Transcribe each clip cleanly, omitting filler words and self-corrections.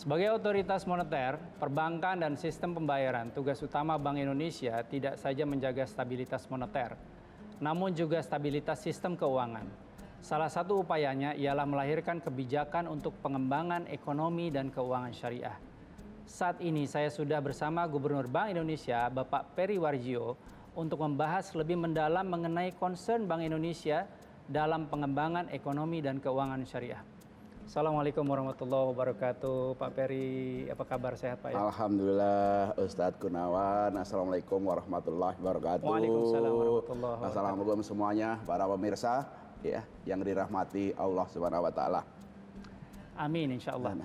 Sebagai otoritas moneter, perbankan dan sistem pembayaran, tugas utama Bank Indonesia tidak saja menjaga stabilitas moneter, namun juga stabilitas sistem keuangan. Salah satu upayanya ialah melahirkan kebijakan untuk pengembangan ekonomi dan keuangan syariah. Saat ini saya sudah bersama Gubernur Bank Indonesia, Bapak Peri Warjio, untuk membahas lebih mendalam mengenai concern Bank Indonesia dalam pengembangan ekonomi dan keuangan syariah. Assalamualaikum warahmatullahi wabarakatuh, Pak Peri. Apa kabar, sehat Pak? Ya? Alhamdulillah, Ustadz Gunawan. Assalamualaikum warahmatullahi wabarakatuh. Waalaikumsalam warahmatullahi wabarakatuh. Assalamualaikum semuanya, para pemirsa ya, yang dirahmati Allah Subhanahu Wa Taala. Amin, insya Allah.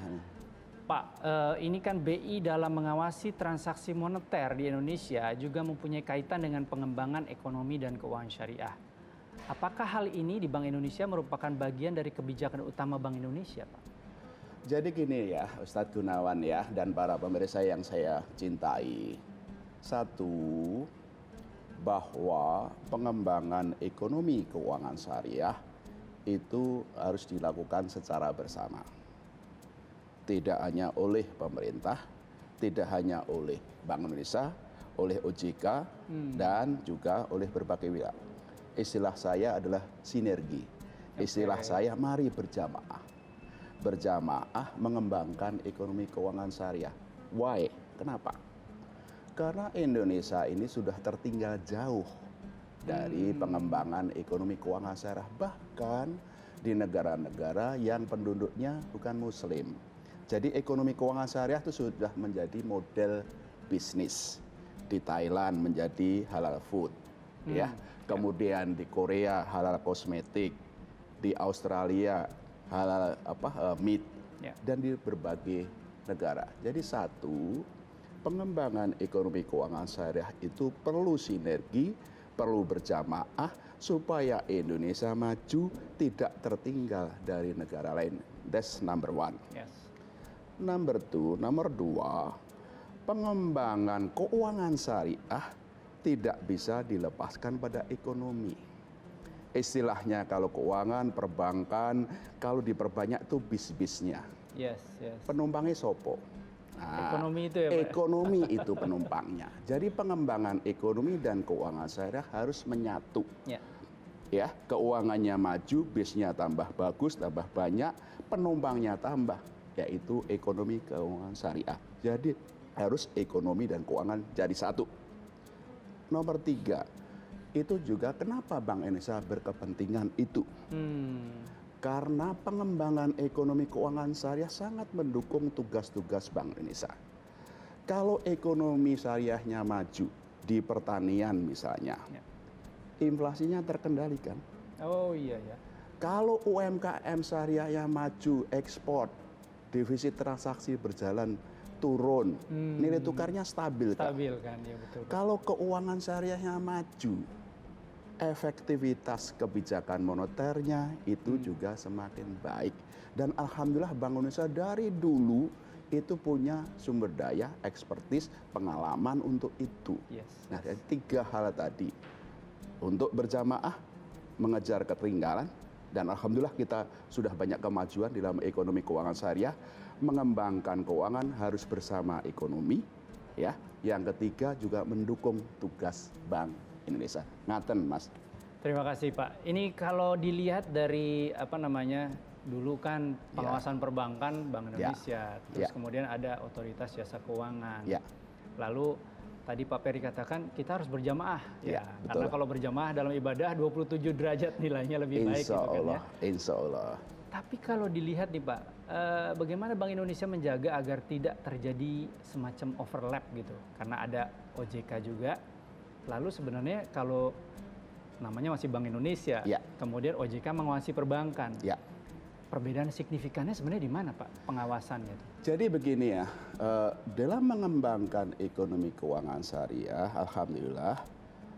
Pak, ini kan BI dalam mengawasi transaksi moneter di Indonesia juga mempunyai kaitan dengan pengembangan ekonomi dan keuangan syariah. Apakah hal ini di Bank Indonesia merupakan bagian dari kebijakan utama Bank Indonesia, Pak? Jadi gini ya, Ustadz Gunawan ya, dan para pemirsa yang saya cintai. Satu, bahwa pengembangan ekonomi keuangan syariah itu harus dilakukan secara bersama. Tidak hanya oleh pemerintah, tidak hanya oleh Bank Indonesia, oleh OJK, dan juga oleh berbagai pihak. Istilah saya adalah sinergi. Istilah saya mari berjamaah. Berjamaah mengembangkan ekonomi keuangan syariah. Why? Kenapa? Karena Indonesia ini sudah tertinggal jauh dari pengembangan ekonomi keuangan syariah. Bahkan di negara-negara yang penduduknya bukan muslim. Jadi ekonomi keuangan syariah itu sudah menjadi model bisnis. Di Thailand menjadi halal food. Ya, kemudian di Korea halal kosmetik, di Australia halal meat, dan di berbagai negara. Jadi satu, pengembangan ekonomi keuangan syariah itu perlu sinergi, perlu berjamaah supaya Indonesia maju, tidak tertinggal dari negara lain. That's number one. Yes. Number dua, pengembangan keuangan syariah tidak bisa dilepaskan pada ekonomi. Istilahnya kalau keuangan, perbankan, kalau diperbanyak itu bis-bisnya. Yes. Penumpangnya sopo. Nah, ekonomi itu ya, Pak? Ekonomi itu penumpangnya. Jadi pengembangan ekonomi dan keuangan syariah harus menyatu. Ya, keuangannya maju, bisnya tambah bagus, tambah banyak, penumpangnya tambah, yaitu ekonomi keuangan syariah. Jadi harus ekonomi dan keuangan jadi satu. Nomor 3, itu juga kenapa Bank Indonesia berkepentingan itu. Karena pengembangan ekonomi keuangan syariah sangat mendukung tugas-tugas Bank Indonesia. Kalau ekonomi syariahnya maju di pertanian misalnya, inflasinya terkendalikan. Oh iya ya. Kalau UMKM syariahnya maju, ekspor, defisit transaksi berjalan turun, nilai tukarnya stabil kan? Stabil kan, ya betul. Kalau keuangan syariahnya maju, efektivitas kebijakan moneternya itu juga semakin baik. Dan alhamdulillah Bank Indonesia dari dulu itu punya sumber daya, ekspertis, pengalaman untuk itu. Nah, dari 3 hal tadi, untuk berjamaah, mengejar ketertinggalan, dan alhamdulillah kita sudah banyak kemajuan dalam ekonomi keuangan syariah. Mengembangkan keuangan harus bersama ekonomi, ya. Yang ketiga juga mendukung tugas Bank Indonesia. Ngaten, Mas. Terima kasih, Pak. Ini kalau dilihat dari dulu kan pengawasan perbankan Bank Indonesia, terus kemudian ada otoritas jasa keuangan. Lalu tadi Pak Peri katakan kita harus berjamaah, karena kalau berjamaah dalam ibadah 27 derajat nilainya lebih baik. Insya Allah, gitu kan, ya? Insya Allah. Tapi kalau dilihat nih Pak, bagaimana Bank Indonesia menjaga agar tidak terjadi semacam overlap gitu, karena ada OJK juga. Lalu sebenarnya kalau namanya masih Bank Indonesia, kemudian OJK mengawasi perbankan. Perbedaan signifikannya sebenarnya di mana Pak pengawasannya? Jadi begini ya, dalam mengembangkan ekonomi keuangan syariah, alhamdulillah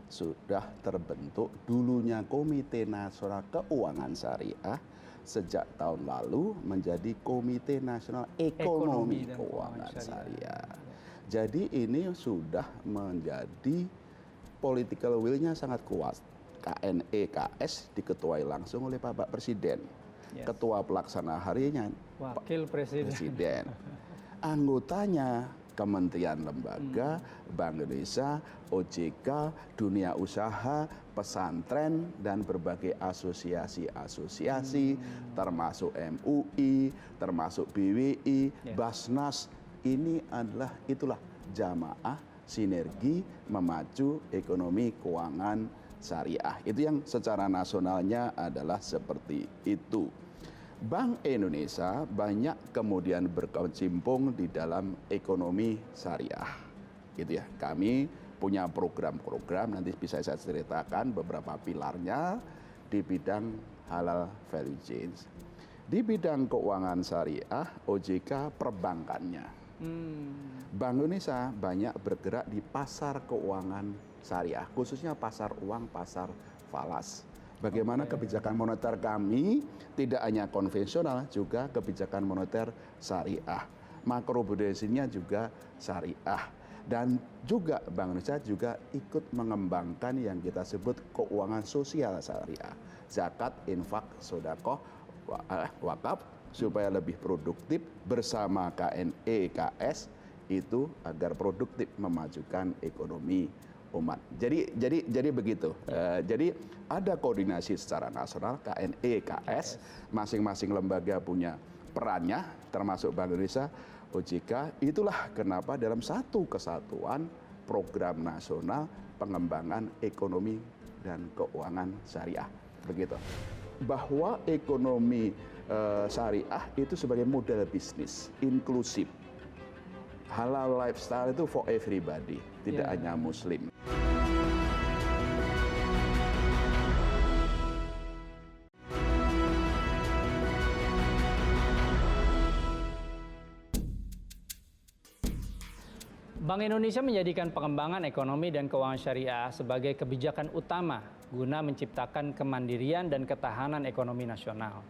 sudah terbentuk dulunya Komite Nasional Keuangan Syariah, sejak tahun lalu menjadi Komite Nasional Ekonomi Keuangan Syariah. Jadi ini sudah menjadi political will-nya sangat kuat. KNEKS diketuai langsung oleh Bapak Presiden. Ketua pelaksana harinya Wakil Presiden. anggotanya kementerian lembaga, Bank Indonesia, OJK, dunia usaha, pesantren, dan berbagai asosiasi-asosiasi, termasuk MUI, termasuk BWI, Basnas. Ini itulah jamaah sinergi memacu ekonomi keuangan syariah. Itu yang secara nasionalnya adalah seperti itu. Bank Indonesia banyak kemudian berkecimpung di dalam ekonomi syariah. Gitu ya. Kami punya program-program, nanti bisa saya ceritakan beberapa pilarnya di bidang halal value chains. Di bidang keuangan syariah, OJK perbankannya. Bank Indonesia banyak bergerak di pasar keuangan syariah, khususnya pasar uang, pasar falas. Bagaimana kebijakan moneter kami tidak hanya konvensional, juga kebijakan moneter syariah. Makrobudensinya juga syariah. Dan juga Bank Indonesia juga ikut mengembangkan yang kita sebut keuangan sosial syariah. Zakat, infak, sedekah, wakaf, supaya lebih produktif bersama KNE, KS, itu agar produktif memajukan ekonomi umat. Jadi begitu. Jadi ada koordinasi secara nasional, KNE, KS, masing-masing lembaga punya perannya, termasuk Bank Indonesia, OJK. Itulah kenapa dalam satu kesatuan program nasional pengembangan ekonomi dan keuangan syariah. Begitu. Bahwa ekonomi syariah itu sebagai model bisnis inklusif. Halal lifestyle itu for everybody, tidak hanya Muslim. Bank Indonesia menjadikan pengembangan ekonomi dan keuangan syariah sebagai kebijakan utama guna menciptakan kemandirian dan ketahanan ekonomi nasional.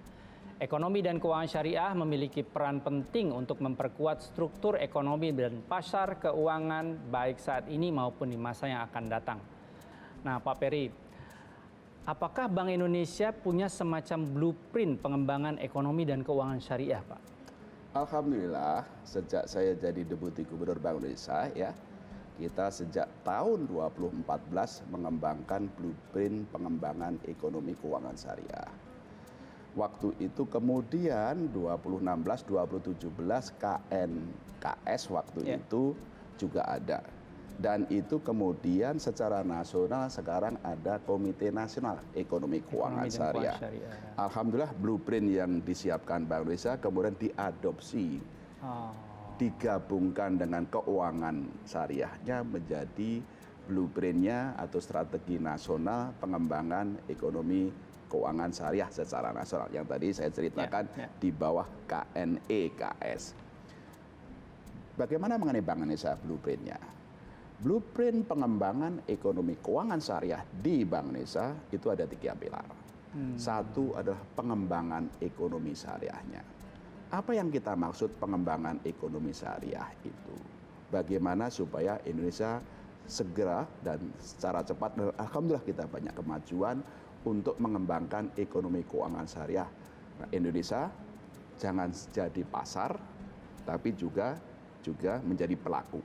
Ekonomi dan keuangan syariah memiliki peran penting untuk memperkuat struktur ekonomi dan pasar keuangan baik saat ini maupun di masa yang akan datang. Nah, Pak Peri, apakah Bank Indonesia punya semacam blueprint pengembangan ekonomi dan keuangan syariah, Pak? Alhamdulillah, sejak saya jadi Deputi Gubernur Bank Indonesia, ya, kita sejak tahun 2014 mengembangkan blueprint pengembangan ekonomi keuangan syariah. Waktu itu kemudian 2016-2017 KNKS waktu itu juga ada. Dan itu kemudian secara nasional sekarang ada Komite Nasional Ekonomi Keuangan Syariah. Alhamdulillah blueprint yang disiapkan Bank Indonesia kemudian diadopsi, digabungkan dengan keuangan syariahnya menjadi blueprintnya atau strategi nasional pengembangan ekonomi keuangan syariah secara nasional. Yang tadi saya ceritakan di bawah KNE, KS. Bagaimana mengenai Bank Indonesia blueprintnya? Blueprint pengembangan ekonomi keuangan syariah di Bank Indonesia itu ada 3 pilar. Satu adalah pengembangan ekonomi syariahnya. Apa yang kita maksud pengembangan ekonomi syariah itu? Bagaimana supaya Indonesia segera dan secara cepat, dan alhamdulillah kita banyak kemajuan untuk mengembangkan ekonomi keuangan syariah. Nah, Indonesia jangan jadi pasar, tapi juga menjadi pelaku.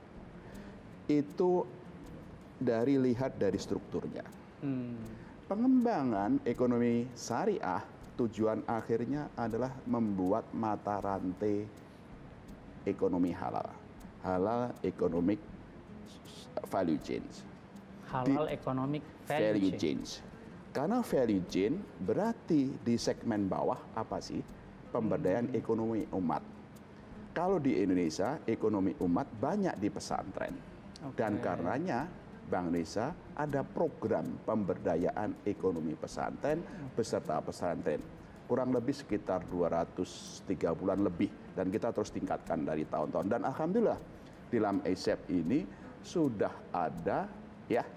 Itu lihat dari strukturnya. Pengembangan ekonomi syariah tujuan akhirnya adalah membuat mata rantai ekonomi halal. Halal economic value chains. Halal economic value chains. Karena value chain berarti di segmen bawah apa sih? Pemberdayaan ekonomi umat. Kalau di Indonesia ekonomi umat banyak di pesantren. Dan karenanya Bank Indonesia ada program pemberdayaan ekonomi pesantren beserta pesantren. Kurang lebih sekitar 203 bulan lebih. Dan kita terus tingkatkan dari tahun-tahun. Dan alhamdulillah dalam ASEP ini sudah ada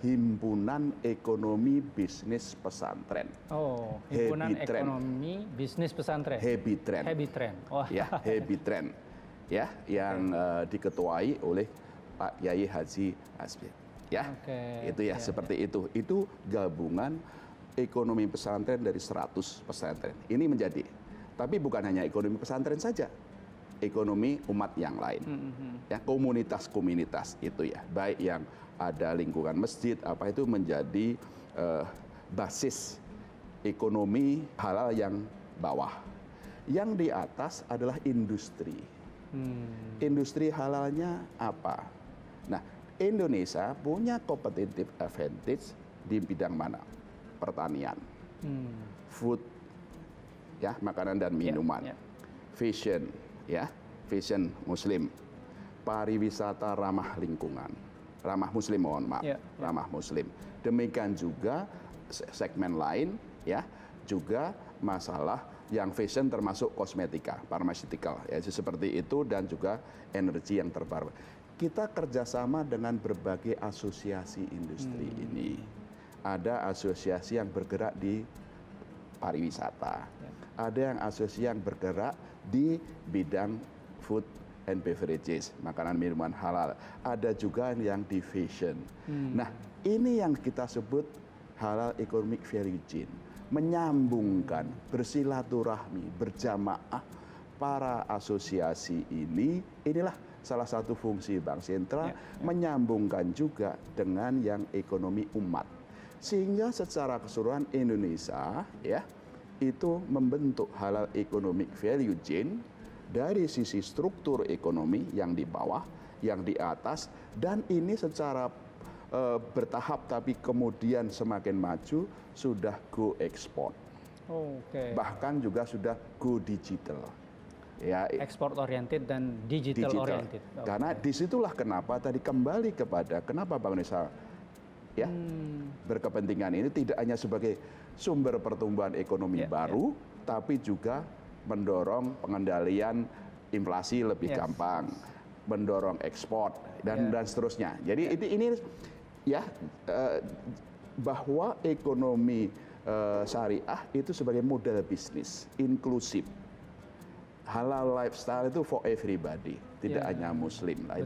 himpunan ekonomi bisnis pesantren. Oh, himpunan ekonomi bisnis pesantren. Hebitren. Hebitren. Oh. Ya, Hebitren. Ya, yang diketuai oleh Pak Yai Haji Hasbi. Ya, itu seperti itu. Itu gabungan ekonomi pesantren dari 100 pesantren. Ini menjadi. Tapi bukan hanya ekonomi pesantren saja. ekonomi umat yang lain. Ya, komunitas-komunitas itu ya, baik yang ada lingkungan masjid apa itu menjadi basis ekonomi halal yang bawah. Yang di atas adalah industri. Industri halalnya apa? Nah, Indonesia punya competitive advantage di bidang mana? Pertanian, food, ya, makanan dan minuman, fashion, ya, fashion Muslim, pariwisata ramah lingkungan, ramah Muslim, mohon maaf, ramah Muslim. Demikian juga segmen lain, ya, juga masalah yang fashion termasuk kosmetika, pharmaceutical, ya, seperti itu, dan juga energi yang terbarukan. Kita kerjasama dengan berbagai asosiasi industri ini. Ada asosiasi yang bergerak di pariwisata, ada yang asosiasi yang bergerak di bidang food and beverages, makanan minuman halal, ada juga yang di fashion. Nah, ini yang kita sebut halal economic value chain, menyambungkan, bersilaturahmi, berjamaah para asosiasi ini. Inilah salah satu fungsi Bank Sentral, menyambungkan juga dengan yang ekonomi umat, sehingga secara keseluruhan Indonesia, ya, itu membentuk halal economic value chain dari sisi struktur ekonomi yang di bawah, yang di atas, dan ini secara bertahap tapi kemudian semakin maju, sudah go ekspor. Bahkan juga sudah go digital. Ya, ekspor oriented dan digital oriented. Karena disitulah kenapa tadi kembali kepada kenapa Bank Indonesia, ya, berkepentingan ini tidak hanya sebagai sumber pertumbuhan ekonomi baru, tapi juga mendorong pengendalian inflasi lebih gampang, mendorong ekspor dan seterusnya. Jadi ini ya, bahwa ekonomi syariah itu sebagai model bisnis inklusif. Halal lifestyle itu for everybody, tidak hanya Muslim. Nah,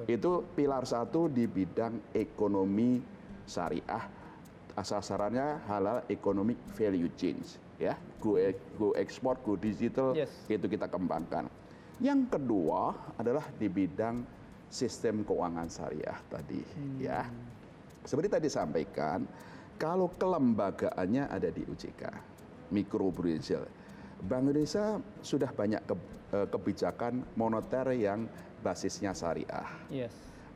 itu pilar satu di bidang ekonomi syariah. Sasarannya halal economic value change, ya, go export, go digital, itu kita kembangkan. Yang kedua adalah di bidang sistem keuangan syariah tadi, ya. Seperti tadi sampaikan, kalau kelembagaannya ada di OJK, mikroprudensial. Bank Indonesia sudah banyak kebijakan moneter yang basisnya syariah,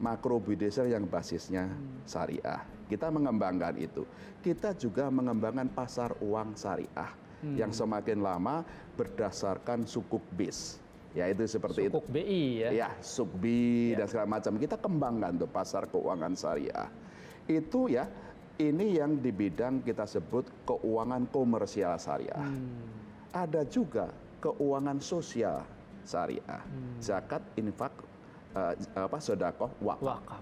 makroprudensial yang basisnya syariah. Kita mengembangkan itu. Kita juga mengembangkan pasar uang syariah yang semakin lama berdasarkan sukuk base. Ya, itu seperti sukuk itu. BI ya. Ya, sukuk BI dan segala macam. Kita kembangkan tuh pasar keuangan syariah. Itu ya, ini yang di bidang kita sebut keuangan komersial syariah. Ada juga keuangan sosial syariah. Zakat, infak, sedekah, wakaf.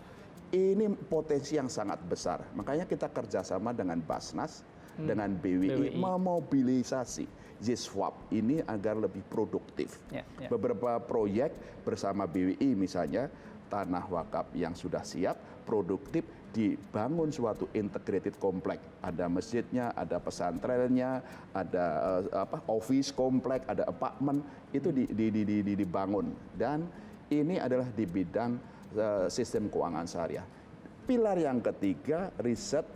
Ini potensi yang sangat besar. Makanya kita kerjasama dengan Basnas, dengan BWI, memobilisasi ZSWAP ini agar lebih produktif. Beberapa proyek bersama BWI misalnya, tanah wakaf yang sudah siap, produktif, dibangun suatu integrated komplek. Ada masjidnya, ada pesantrennya, ada office komplek, ada apartemen, itu dibangun. Dan ini adalah di bidang sistem keuangan syariah. Pilar yang ketiga, riset,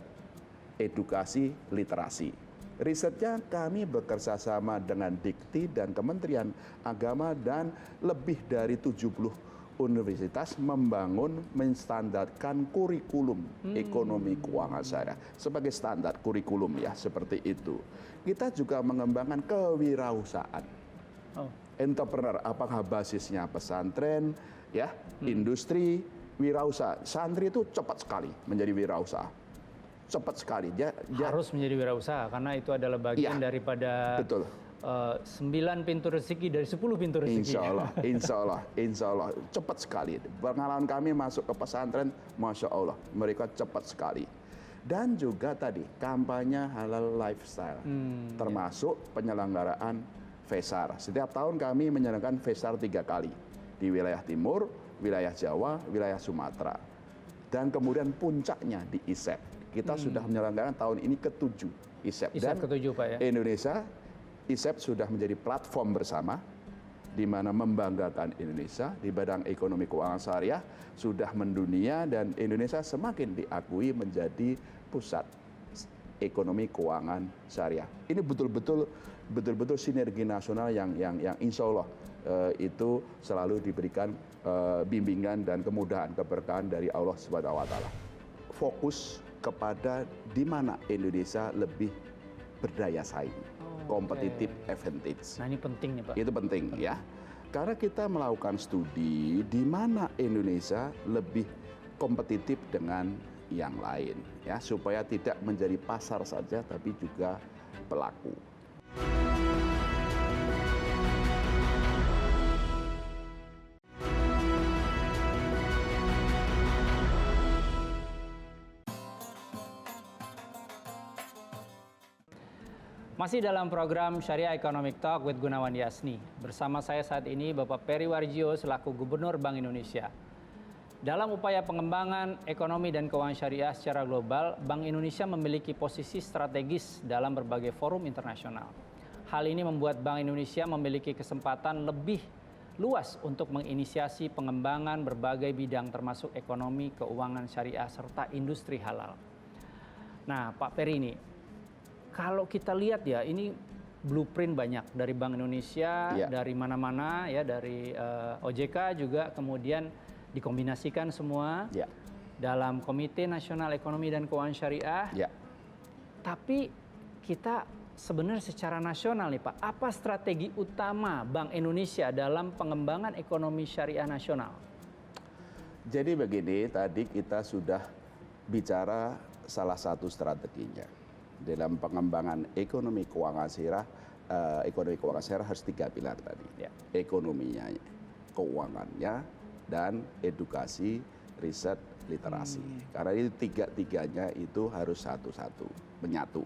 edukasi, literasi. Risetnya kami bekerja sama dengan Dikti dan Kementerian Agama dan lebih dari 70 universitas membangun, menstandarkan kurikulum ekonomi keuangan syariah sebagai standar kurikulum, ya, seperti itu. Kita juga mengembangkan kewirausahaan. Entrepreneur, apakah basisnya pesantren, ya, industri, wirausaha. Santri itu cepat sekali menjadi wirausaha. Cepat sekali. Harus menjadi wirausaha karena itu adalah bagian daripada 9 pintu rezeki dari 10 pintu rezeki. Insya Allah, cepat sekali. Pengalaman kami masuk ke pesantren, Masya Allah, mereka cepat sekali. Dan juga tadi, kampanye halal lifestyle, termasuk penyelenggaraan FESAR. Setiap tahun kami menyelenggarakan FESAR 3 kali, di wilayah timur, wilayah Jawa, wilayah Sumatera. Dan kemudian puncaknya di ISEP. Kita sudah menyelenggarakan tahun ini ke-7 ISEP. Dan ke-7, Pak, ya? Indonesia, ISEP sudah menjadi platform bersama di mana membanggakan Indonesia di bidang ekonomi keuangan syariah sudah mendunia dan Indonesia semakin diakui menjadi pusat ekonomi keuangan syariah. Ini betul-betul sinergi nasional yang insya Allah itu selalu diberikan bimbingan dan kemudahan keberkahan dari Allah Subhanahu wa taala. Fokus kepada di mana Indonesia lebih berdaya saing, competitive advantage. Nah ini penting nih Pak. Itu penting ya. Karena kita melakukan studi di mana Indonesia lebih kompetitif dengan yang lain ya, supaya tidak menjadi pasar saja tapi juga pelaku. Masih dalam program Syariah Economic Talk with Gunawan Yasni. Bersama saya saat ini Bapak Peri Warjio selaku Gubernur Bank Indonesia. Dalam upaya pengembangan ekonomi dan keuangan syariah secara global, Bank Indonesia memiliki posisi strategis dalam berbagai forum internasional. Hal ini membuat Bank Indonesia memiliki kesempatan lebih luas untuk menginisiasi pengembangan berbagai bidang termasuk ekonomi, keuangan syariah, serta industri halal. Nah, Pak Peri ini, kalau kita lihat ya, ini blueprint banyak dari Bank Indonesia, dari mana-mana ya, dari OJK juga kemudian dikombinasikan semua dalam Komite Nasional Ekonomi dan Keuangan Syariah. Tapi kita sebenarnya secara nasional nih Pak, apa strategi utama Bank Indonesia dalam pengembangan ekonomi syariah nasional? Jadi begini, tadi kita sudah bicara salah satu strateginya. Dalam pengembangan ekonomi keuangan syariah, harus 3 pilar tadi. Ekonominya, keuangannya, dan edukasi, riset, literasi. Karena ini tiga-tiganya itu harus satu-satu, menyatu.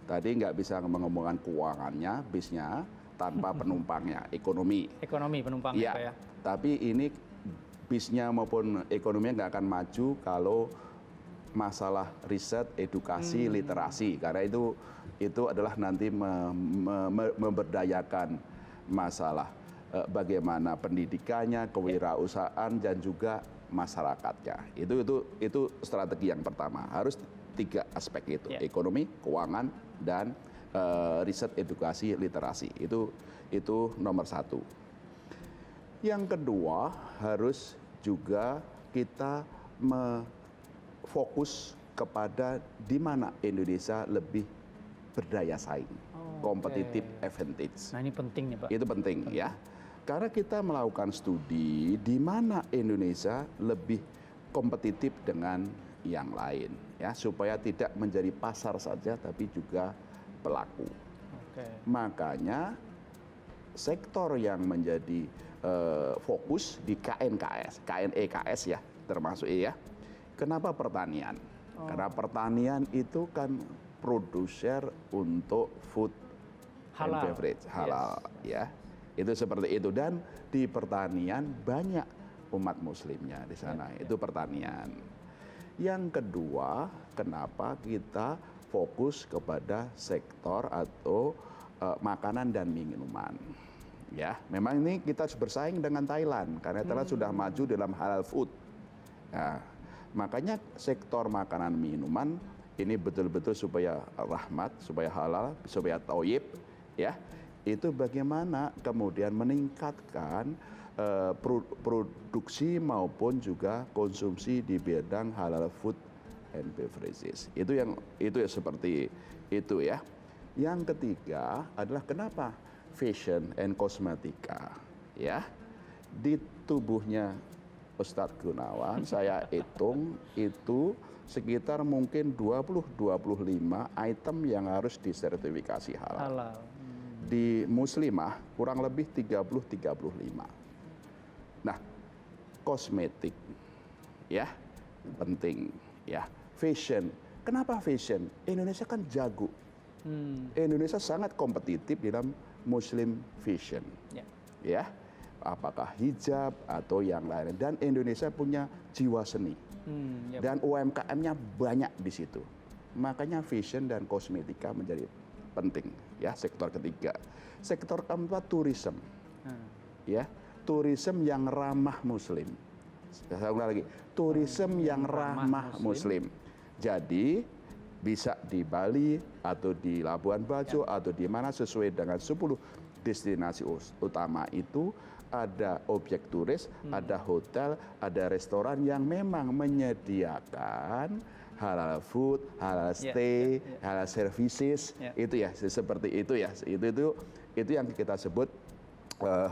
Tadi nggak bisa ngomong-ngomongan keuangannya, bisnya, tanpa penumpangnya, ekonomi. Ekonomi penumpangnya Pak ya. Tapi ini bisnya maupun ekonominya nggak akan maju kalau masalah riset, edukasi, literasi, karena itu adalah nanti memberdayakan masalah bagaimana pendidikannya, kewirausahaan dan juga masyarakatnya. Itu strategi yang pertama. Harus 3 aspek itu, ekonomi, keuangan, dan riset, edukasi, literasi. Itu nomor 1. Yang kedua harus juga kita fokus kepada di mana Indonesia lebih berdaya saing, competitive advantage. Nah ini penting nih Pak. Itu penting ya, karena kita melakukan studi di mana Indonesia lebih kompetitif dengan yang lain, ya supaya tidak menjadi pasar saja tapi juga pelaku. Makanya sektor yang menjadi fokus di KNEKS ya, termasuk ya. Kenapa pertanian? Karena pertanian itu kan produser untuk food and beverage halal, ya. Itu seperti itu, dan di pertanian banyak umat muslimnya di sana. Itu pertanian. Yang kedua, kenapa kita fokus kepada sektor atau makanan dan minuman? Ya, memang ini kita bersaing dengan Thailand karena Thailand sudah maju dalam halal food. Nah, makanya sektor makanan minuman ini betul-betul supaya rahmat, supaya halal, supaya thayyib, ya. Itu bagaimana kemudian meningkatkan produksi maupun juga konsumsi di bidang halal food and beverages. Itu ya seperti itu ya. Yang ketiga adalah kenapa fashion and kosmetika, ya. Di tubuhnya Ustadz Gunawan, saya hitung itu sekitar mungkin 20-25 item yang harus disertifikasi halal. Di muslimah kurang lebih 30-35. Nah, kosmetik ya penting ya. Fashion, kenapa fashion? Indonesia kan jago. Indonesia sangat kompetitif dalam muslim fashion. Ya. Apakah hijab atau yang lain, dan Indonesia punya jiwa seni dan UMKM-nya banyak di situ, makanya fashion dan kosmetika menjadi penting ya. Sektor ketiga. Sektor keempat, tourism. ya, tourism yang ramah Muslim. Saya ulang lagi, tourism yang ramah Muslim. Jadi bisa di Bali atau di Labuan Bajo atau di mana sesuai dengan 10 destinasi utama itu ada objek turis, ada hotel, ada restoran yang memang menyediakan halal food, halal stay, halal services, itu ya seperti itu ya. Itu yang kita sebut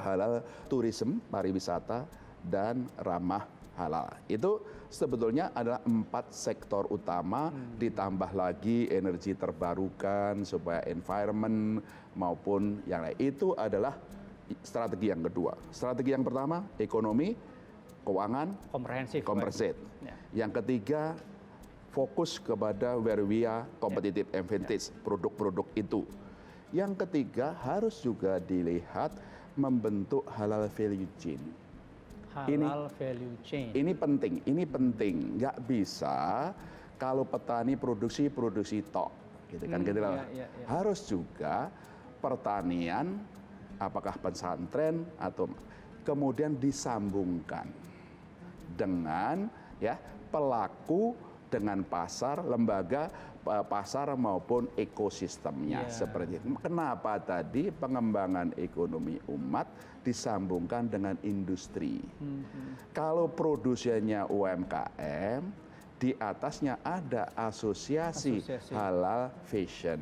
halal tourism, pariwisata dan ramah halal. Itu sebetulnya adalah 4 sektor utama, ditambah lagi energi terbarukan supaya environment maupun yang lain. Itu adalah strategi yang kedua. Strategi yang pertama ekonomi, keuangan, komprehensif. Yang ketiga fokus kepada where we are competitive advantage, produk-produk itu. Yang ketiga harus juga dilihat membentuk halal value chain. Ini penting. Nggak bisa kalau petani produksi tok, gitu kan? Harus juga pertanian, apakah pesantren atau kemudian disambungkan dengan ya pelaku dengan pasar, lembaga pasar maupun ekosistemnya seperti itu. Kenapa tadi pengembangan ekonomi umat disambungkan dengan industri? Kalau produsennya UMKM, di atasnya ada asosiasi halal fashion.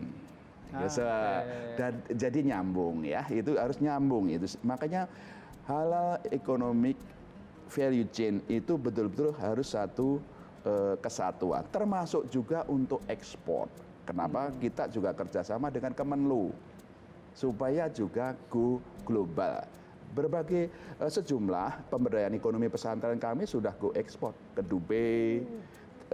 Dan jadi nyambung ya, itu harus nyambung itu. Makanya halal economic value chain itu betul-betul harus satu kesatuan, termasuk juga untuk ekspor. Kenapa? Kita juga kerjasama dengan Kemenlu supaya juga go global. Berbagai sejumlah pemberdayaan ekonomi pesantren kami sudah go ekspor ke Dubai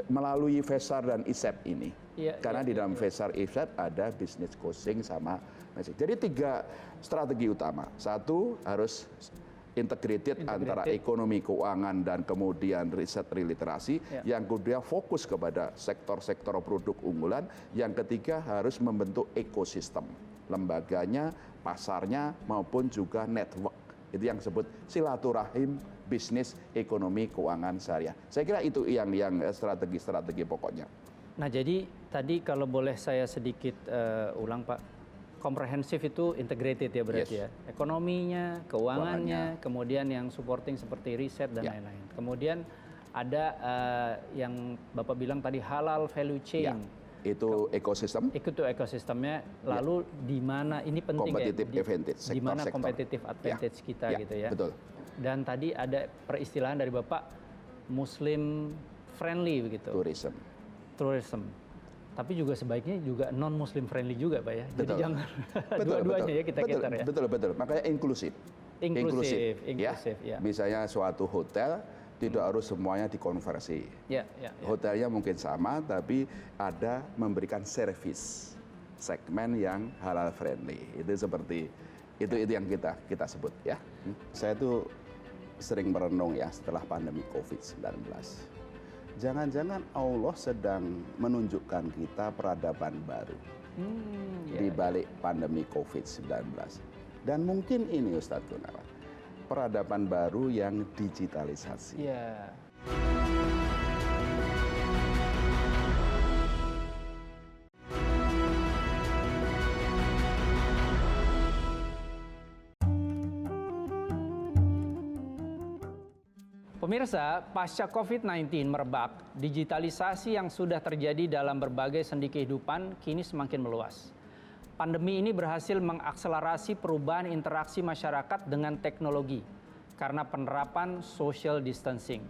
melalui FESAR dan ISEP ini. Karena di dalam FESAR ISEP ada business coaching sama. Jadi 3 strategi utama. Satu harus integrated antara ekonomi, keuangan, dan kemudian riset literasi. Yang kedua fokus kepada sektor-sektor produk unggulan. Yang ketiga harus membentuk ekosistem, lembaganya, pasarnya, maupun juga network. Itu yang disebut silaturahim bisnis, ekonomi, keuangan syariah. Saya kira itu yang strategi-strategi pokoknya. Nah, jadi tadi kalau boleh saya sedikit ulang, Pak. Komprehensif itu integrated ya berarti ya. Ekonominya, keuangannya, kemudian yang supporting seperti riset dan lain-lain. Kemudian ada yang Bapak bilang tadi halal value chain. Itu ekosistem. Itu ekosistemnya. Lalu di mana ini penting competitive advantage, di mana competitive advantage kita gitu ya. Betul. Dan tadi ada peristilahan dari Bapak Muslim friendly begitu. Tourism. Tapi juga sebaiknya juga non-Muslim friendly juga, Pak ya. Jadi jangan dua-duanya ya kita cater ya. Betul. Makanya inklusif. Ya. Misalnya suatu hotel tidak harus semuanya dikonversi. Hotelnya mungkin sama, tapi ada memberikan servis segmen yang halal friendly. Itu seperti itu yang kita sebut ya. Saya tuh sering merenung ya setelah pandemi COVID-19. Jangan-jangan Allah sedang menunjukkan kita peradaban baru di balik pandemi COVID-19. Dan mungkin ini Ustadz Gunawan, peradaban baru yang digitalisasi. Pemirsa, pasca COVID-19 merebak, digitalisasi yang sudah terjadi dalam berbagai sendi kehidupan kini semakin meluas. Pandemi ini berhasil mengakselerasi perubahan interaksi masyarakat dengan teknologi karena penerapan social distancing.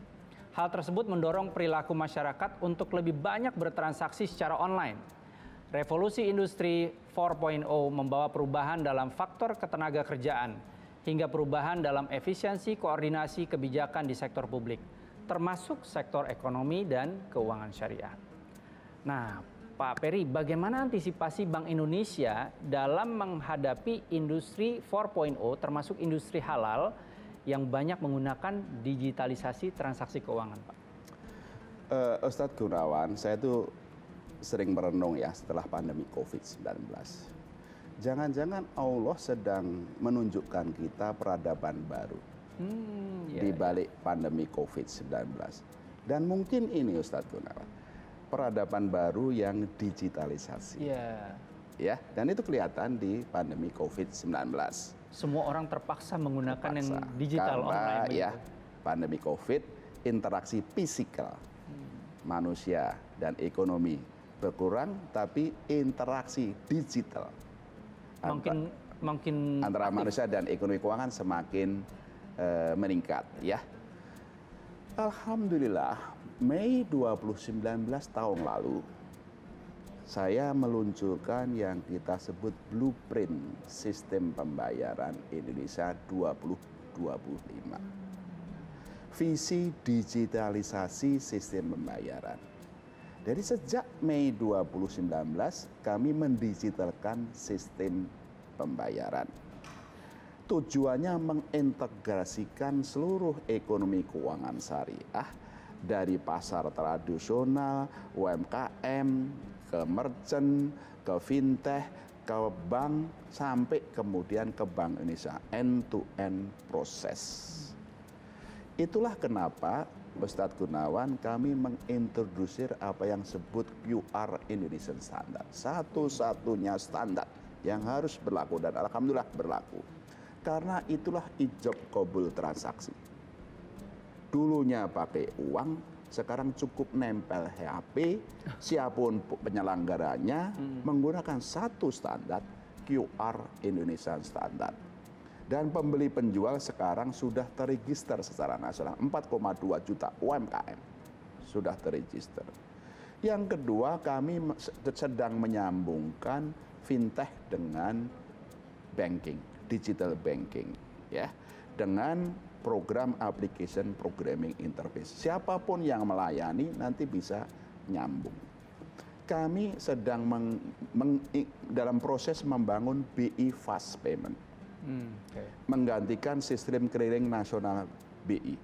Hal tersebut mendorong perilaku masyarakat untuk lebih banyak bertransaksi secara online. Revolusi industri 4.0 membawa perubahan dalam faktor ketenaga kerjaan, hingga perubahan dalam efisiensi koordinasi kebijakan di sektor publik, termasuk sektor ekonomi dan keuangan syariah. Nah, Pak Peri, bagaimana antisipasi Bank Indonesia dalam menghadapi industri 4.0 termasuk industri halal yang banyak menggunakan digitalisasi transaksi keuangan, Pak? Ustadz Gunawan, saya tuh sering merenung ya setelah pandemi COVID-19. jangan-jangan Allah sedang menunjukkan kita peradaban baru di balik pandemi COVID-19. Dan mungkin ini Ustadz Gunawan, peradaban baru yang digitalisasi. Ya, dan itu kelihatan di pandemi COVID-19. Semua orang terpaksa menggunakan yang digital online. Ya, pandemi COVID, interaksi fisikal manusia dan ekonomi berkurang, tapi interaksi digital makin antara manusia dan ekonomi keuangan semakin meningkat. Ya, alhamdulillah, Mei 2019 tahun lalu saya meluncurkan yang kita sebut blueprint sistem pembayaran Indonesia 2025. Visi digitalisasi sistem pembayaran. Dari sejak Mei 2019 kami mendigitalkan sistem pembayaran. Tujuannya mengintegrasikan seluruh ekonomi keuangan syariah dari pasar tradisional, UMKM, ke merchant, ke fintech, ke bank, sampai kemudian ke Bank Indonesia, end-to-end proses. Itulah kenapa Ustadz Gunawan kami mengintrodusir apa yang disebut QR Indonesian Standard. Satu-satunya standar yang harus berlaku dan alhamdulillah berlaku. Karena itulah ijab qabul transaksi. Dulunya pakai uang, sekarang cukup nempel HP, siapapun penyelenggaranya menggunakan satu standar QR Indonesian Standard. Dan pembeli penjual sekarang sudah terregister secara nasional, 4,2 juta UMKM sudah terregister. Yang kedua, kami sedang menyambungkan fintech dengan banking, digital banking, ya, dengan program application programming interface. Siapapun yang melayani nanti bisa nyambung. Kami sedang dalam proses membangun BI Fast Payment. Menggantikan sistem clearing nasional BI.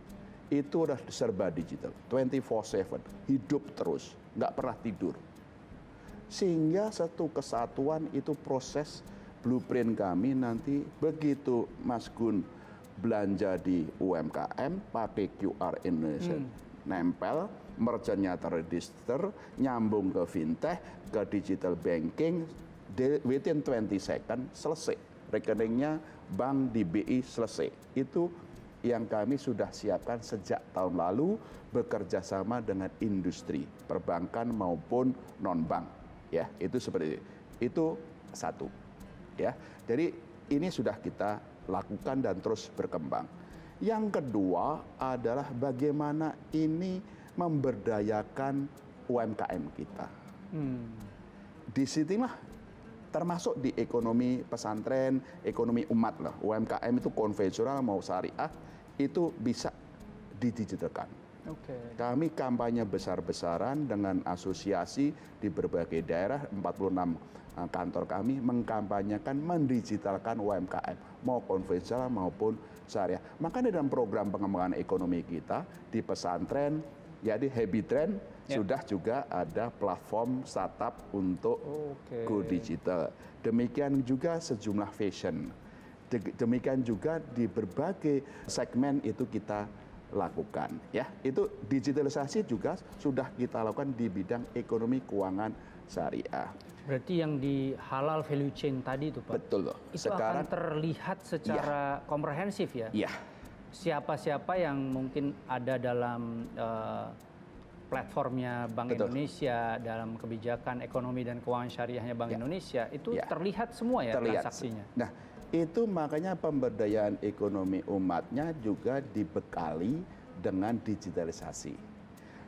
Itu udah serba digital, 24/7, hidup terus, nggak pernah tidur. Sehingga satu kesatuan itu proses blueprint kami nanti begitu Mas Gun belanja di UMKM pakai QR Indonesia, nempel, merchantnya terregister, nyambung ke fintech, ke digital banking, within 20 second selesai. Rekeningnya bank di BI selesai. Itu yang kami sudah siapkan sejak tahun lalu bekerja sama dengan industri perbankan maupun non-bank. Ya, itu seperti itu. Itu satu. Ya, jadi ini sudah kita lakukan dan terus berkembang. Yang kedua adalah bagaimana ini memberdayakan UMKM kita. Di sinilah termasuk di ekonomi pesantren, ekonomi umat lah. UMKM itu konvensional mau syariah itu bisa didigitalkan. Kami kampanye besar-besaran dengan asosiasi di berbagai daerah, 46 kantor kami mengkampanyekan mendigitalkan UMKM, mau konvensional maupun syariah. Maka dalam program pengembangan ekonomi kita di pesantren, ya di Happy Trend, sudah juga ada platform startup untuk go digital. Demikian juga sejumlah fashion. Demikian juga di berbagai segmen itu kita lakukan. Ya, itu digitalisasi juga sudah kita lakukan di bidang ekonomi keuangan syariah. Berarti yang di halal value chain tadi itu Pak? Betul loh. Itu sekarang akan terlihat secara komprehensif ya? Iya. Siapa-siapa yang mungkin ada dalam platformnya Bank Indonesia, dalam kebijakan ekonomi dan keuangan syariahnya Bank Indonesia, itu terlihat semua ya transaksinya? Nah, itu makanya pemberdayaan ekonomi umatnya juga dibekali dengan digitalisasi.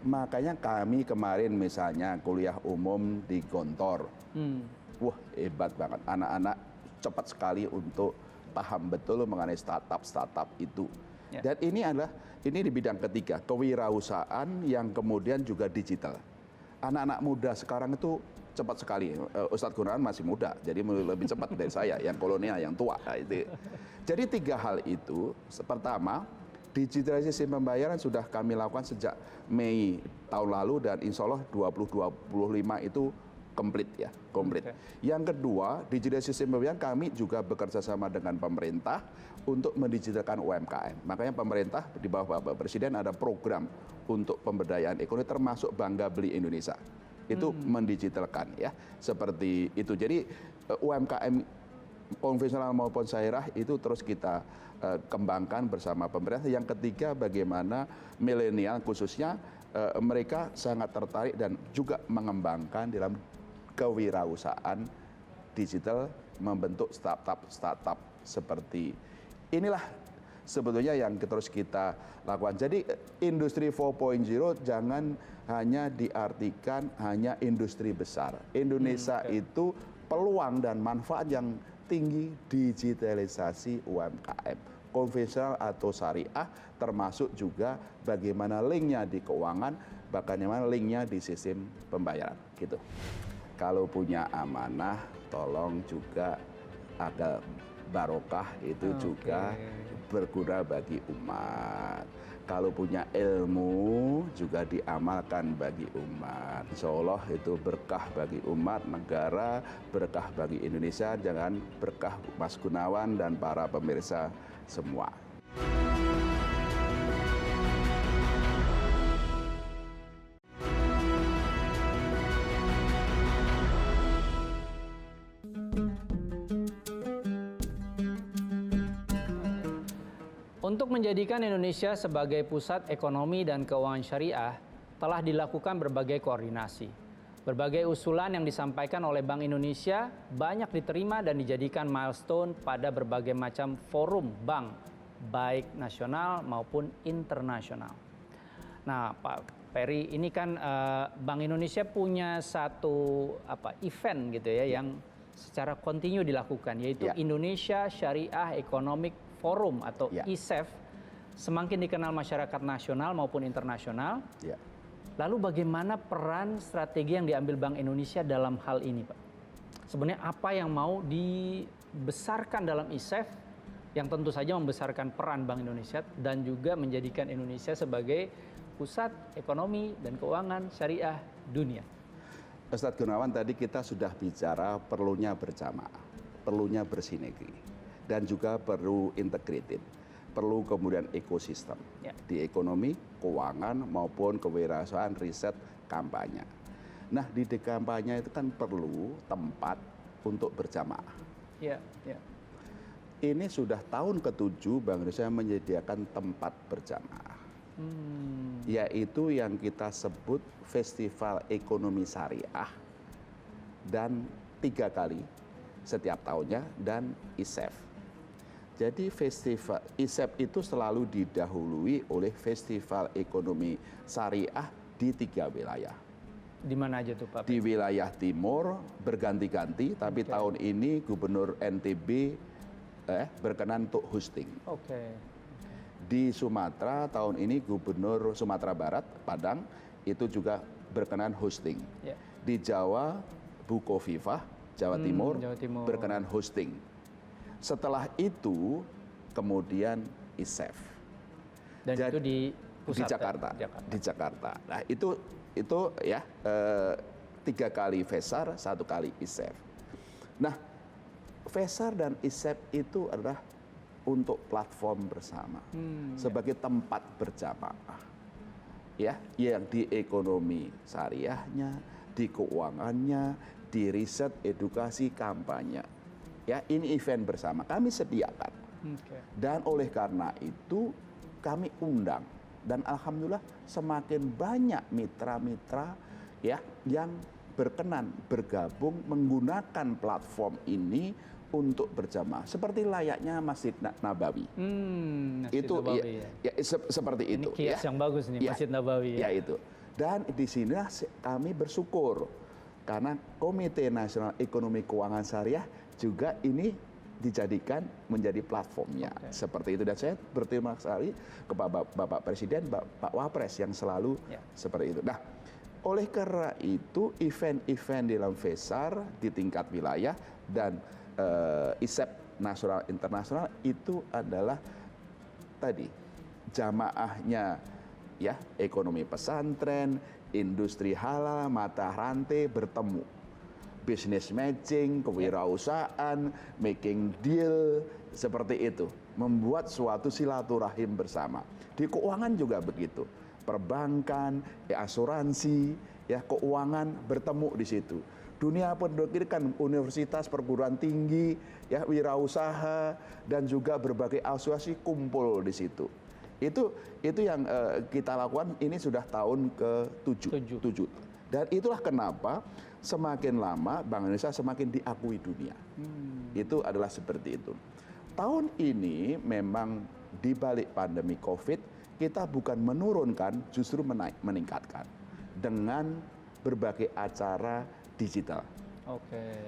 Makanya kami kemarin misalnya kuliah umum di Gontor. Wah, hebat banget. Anak-anak cepat sekali untuk paham betul mengenai startup itu. Dan ini di bidang ketiga, kewirausahaan yang kemudian juga digital. Anak-anak muda sekarang itu cepat sekali. Ustadz Gunawan masih muda, jadi lebih cepat dari saya, yang kolonial, yang tua. Jadi 3 hal itu. Pertama, digitalisasi pembayaran sudah kami lakukan sejak Mei tahun lalu dan insya Allah 2025 itu komplit ya, komplit. Yang kedua, digital sistem pembayaran kami juga bekerja sama dengan pemerintah untuk mendigitalkan UMKM. Makanya pemerintah di bawah Bapak Presiden ada program untuk pemberdayaan ekonomi termasuk Bangga Beli Indonesia. Itu mendigitalkan ya, seperti itu. Jadi UMKM konvensional maupun syariah itu terus kita kembangkan bersama pemerintah. Yang ketiga, bagaimana milenial khususnya mereka sangat tertarik dan juga mengembangkan dalam kewirausahaan digital, membentuk startup seperti inilah sebetulnya yang terus kita lakukan. Jadi industri 4.0 jangan hanya diartikan hanya industri besar. Indonesia itu peluang dan manfaat yang tinggi digitalisasi UMKM, konvensional atau syariah, termasuk juga bagaimana linknya di keuangan, bagaimana linknya di sistem pembayaran gitu. Kalau punya amanah, tolong juga ada barokah itu juga berguna bagi umat. Kalau punya ilmu juga diamalkan bagi umat. Insya Allah itu berkah bagi umat, negara, berkah bagi Indonesia, jangan berkah Mas Gunawan dan para pemirsa semua. Untuk menjadikan Indonesia sebagai pusat ekonomi dan keuangan syariah, telah dilakukan berbagai koordinasi. Berbagai usulan yang disampaikan oleh Bank Indonesia banyak diterima dan dijadikan milestone pada berbagai macam forum bank, baik nasional maupun internasional. Nah, Pak Peri, ini kan Bank Indonesia punya satu event gitu ya yang secara kontinu dilakukan, yaitu Indonesia Syariah Economic Forum atau ISEF, semakin dikenal masyarakat nasional maupun internasional. Lalu bagaimana peran strategi yang diambil Bank Indonesia dalam hal ini, Pak? Sebenarnya apa yang mau dibesarkan dalam ISEF yang tentu saja membesarkan peran Bank Indonesia dan juga menjadikan Indonesia sebagai pusat ekonomi dan keuangan syariah dunia? Ustadz Gunawan, tadi kita sudah bicara perlunya berjamaah, perlunya bersinergi, dan juga perlu integrated, perlu kemudian ekosistem di ekonomi, keuangan maupun kewirausahaan, riset, kampanye. Nah, di kampanye itu kan perlu tempat untuk berjamaah. Ini sudah tahun ke-7 Bank Indonesia menyediakan tempat berjamaah, yaitu yang kita sebut Festival Ekonomi Syariah, dan 3 kali setiap tahunnya, dan ISEF. Jadi festival ISEF itu selalu didahului oleh Festival Ekonomi Syariah di 3 wilayah. Di mana aja tuh, Pak? Di wilayah timur berganti-ganti, tapi tahun ini Gubernur NTB berkenan untuk hosting. Di Sumatera tahun ini Gubernur Sumatera Barat, Padang, itu juga berkenan hosting. Di Jawa, Bukovifah, Jawa Timur, berkenan hosting. Setelah itu kemudian ISEF. Dan itu di pusat, di Jakarta. Nah itu ya 3 kali FESAR, 1 kali ISEF. Nah, FESAR dan ISEF itu adalah untuk platform bersama sebagai tempat berjamaah, ya, yang di ekonomi syariahnya, di keuangannya, di riset, edukasi, kampanye. Ya, ini event bersama kami sediakan. Dan oleh karena itu kami undang, dan alhamdulillah semakin banyak mitra-mitra ya yang berkenan bergabung menggunakan platform ini untuk berjamaah seperti layaknya Masjid Nabawi. Itu Nabawi, seperti ini itu. Kias yang bagus nih, Masjid Nabawi. Ya itu. Dan di sini kami bersyukur karena Komite Nasional Ekonomi Keuangan Syariah juga ini dijadikan menjadi platformnya. Seperti itu, dan saya berterima kasih kepada Bapak Presiden, Pak Wapres yang selalu seperti itu. Nah, oleh karena itu event-event dalam FESAR di tingkat wilayah dan ISEF nasional internasional itu adalah tadi jamaahnya ya, ekonomi pesantren, industri halal, mata rantai bertemu. business matching, kewirausahaan, making deal, seperti itu. Membuat suatu silaturahim bersama. Di keuangan juga begitu. Perbankan, asuransi, ya keuangan bertemu di situ. Dunia pendidikan, universitas, perguruan tinggi, ya wirausaha, dan juga berbagai asosiasi kumpul di situ. Itu yang kita lakukan ini sudah tahun ke-7. Dan itulah kenapa semakin lama Bank Indonesia semakin diakui dunia. Itu adalah seperti itu. Tahun ini memang di balik pandemi Covid, kita bukan menurunkan, justru meningkatkan dengan berbagai acara digital.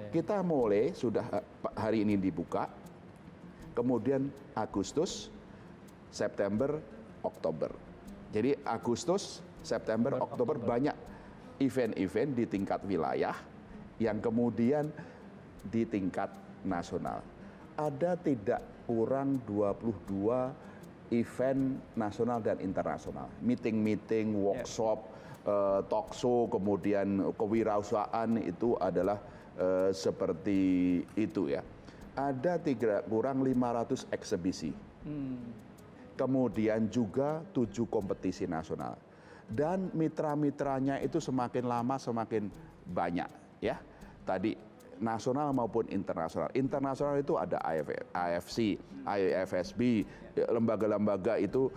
Kita mulai sudah hari ini dibuka, kemudian Agustus, September, Oktober. Jadi Agustus, September, Oktober banyak event-event di tingkat wilayah yang kemudian di tingkat nasional. Ada tidak kurang 22 event nasional dan internasional. Meeting-meeting, workshop, talk show, kemudian kewirausahaan itu adalah seperti itu ya. Ada kurang 500 eksebisi. Kemudian juga 7 kompetisi nasional. Dan mitra-mitranya itu semakin lama semakin banyak ya. Tadi nasional maupun internasional. Internasional itu ada IFC, IFSB, lembaga-lembaga itu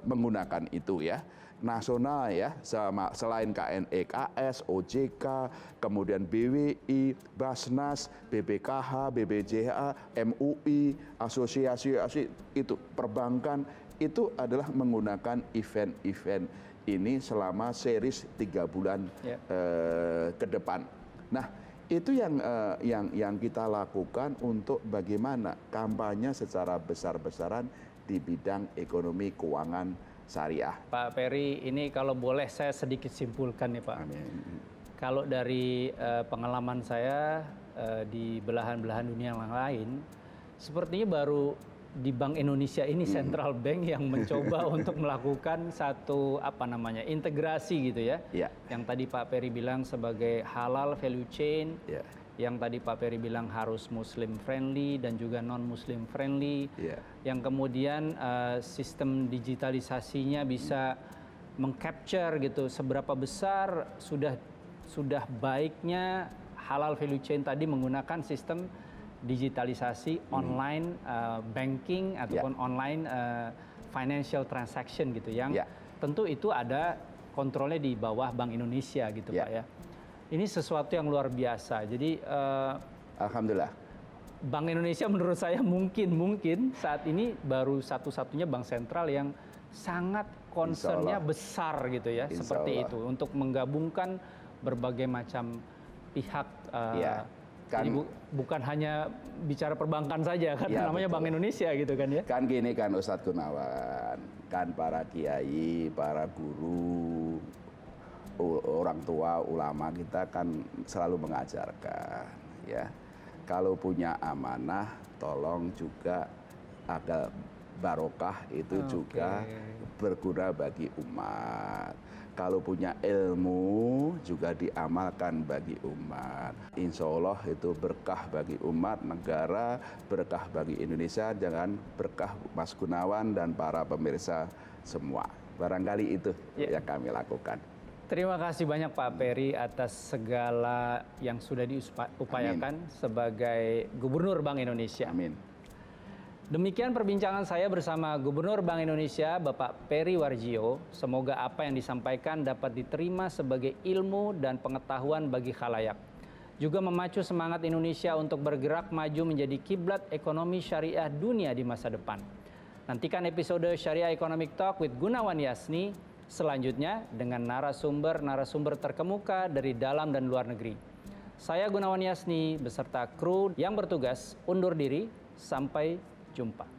menggunakan itu ya. Nasional ya, selain KNEKS, OJK, kemudian BWI, Basnas, BPKH, BBJH, MUI, asosiasi itu, perbankan, itu adalah menggunakan event-event ini selama series 3 bulan ke depan. Nah, itu yang kita lakukan untuk bagaimana kampanye secara besar-besaran di bidang ekonomi keuangan syariah. Pak Peri, ini kalau boleh saya sedikit simpulkan nih Pak. Amin. Kalau dari pengalaman saya di belahan-belahan dunia yang lain, sepertinya baru di Bank Indonesia ini Central Bank yang mencoba untuk melakukan satu integrasi gitu ya. Yang tadi Pak Peri bilang sebagai halal value chain. Yang tadi Pak Peri bilang harus Muslim friendly dan juga non Muslim friendly. Yang kemudian sistem digitalisasinya bisa mengcapture gitu seberapa besar sudah baiknya halal value chain tadi menggunakan sistem digitalisasi online banking ataupun online financial transaction gitu yang tentu itu ada kontrolnya di bawah Bank Indonesia gitu Pak ya. Ini sesuatu yang luar biasa. Jadi alhamdulillah Bank Indonesia menurut saya mungkin saat ini baru satu-satunya bank sentral yang sangat concernnya besar gitu ya, seperti itu untuk menggabungkan berbagai macam pihak. Jadi bukan hanya bicara perbankan saja kan, namanya Bank Indonesia gitu kan ya. Kan gini kan Ustadz Gunawan, kan para kiai, para guru, orang tua, ulama kita kan selalu mengajarkan ya. Kalau punya amanah tolong juga ada barokah itu juga berguna bagi umat. Kalau punya ilmu juga diamalkan bagi umat. Insya Allah itu berkah bagi umat, negara, berkah bagi Indonesia, jangan berkah Mas Gunawan dan para pemirsa semua. Barangkali itu yang kami lakukan. Terima kasih banyak Pak Peri atas segala yang sudah diupayakan sebagai Gubernur Bank Indonesia. Amin. Demikian perbincangan saya bersama Gubernur Bank Indonesia Bapak Peri Warjio. Semoga apa yang disampaikan dapat diterima sebagai ilmu dan pengetahuan bagi khalayak. Juga memacu semangat Indonesia untuk bergerak maju menjadi kiblat ekonomi syariah dunia di masa depan. Nantikan episode Syariah Economic Talk with Gunawan Yasni selanjutnya dengan narasumber terkemuka dari dalam dan luar negeri. Saya Gunawan Yasni beserta kru yang bertugas undur diri. Sampai jumpa.